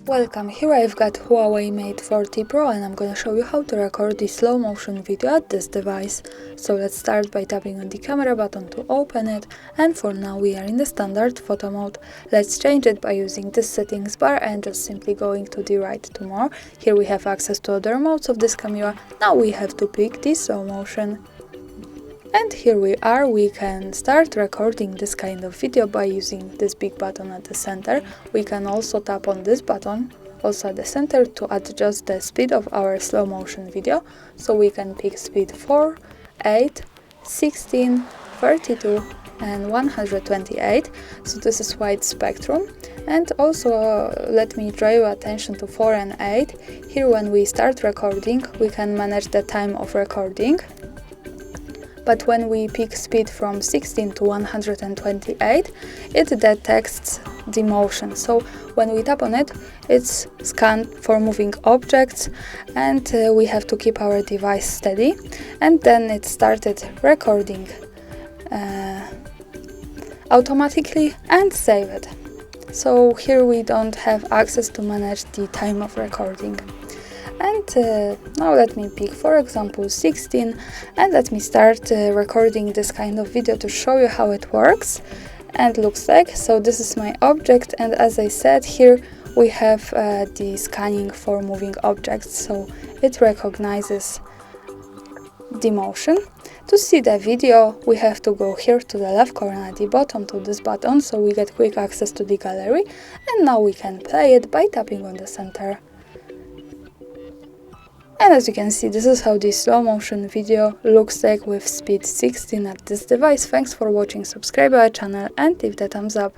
Welcome, here I've got HUAWEI Mate 40 Pro and I'm gonna show you how to record the slow motion video at this device. So let's start by tapping on the camera button to open it, and for now we are in the standard photo mode. Let's change it by using this settings bar and just simply going to the right to more. Here we have access to other modes of this camera. Now we have to pick the slow motion. And here we are, we can start recording this kind of video by using this big button at the center. We can also tap on this button, also at the center, to adjust the speed of our slow motion video. So we can pick speed 4, 8, 16, 32 and 128. So this is wide spectrum. And also let me draw your attention to 4 and 8. Here when we start recording, we can manage the time of recording. But when we pick speed from 16 to 128, it detects the motion. So when we tap on it, it's scanned for moving objects, and we have to keep our device steady. And then it started recording automatically and save it. So here we don't have access to manage the time of recording. And now let me pick, for example, 16, and let me start recording this kind of video to show you how it works and looks like. So this is my object, and as I said, here we have the scanning for moving objects, so it recognizes the motion. To see the video, we have to go here to the left corner at the bottom to this button, so we get quick access to the gallery, and now we can play it by tapping on the center. And as you can see, this is how the slow motion video looks like with speed 16 at this device. Thanks for watching, subscribe our channel and leave the thumbs up.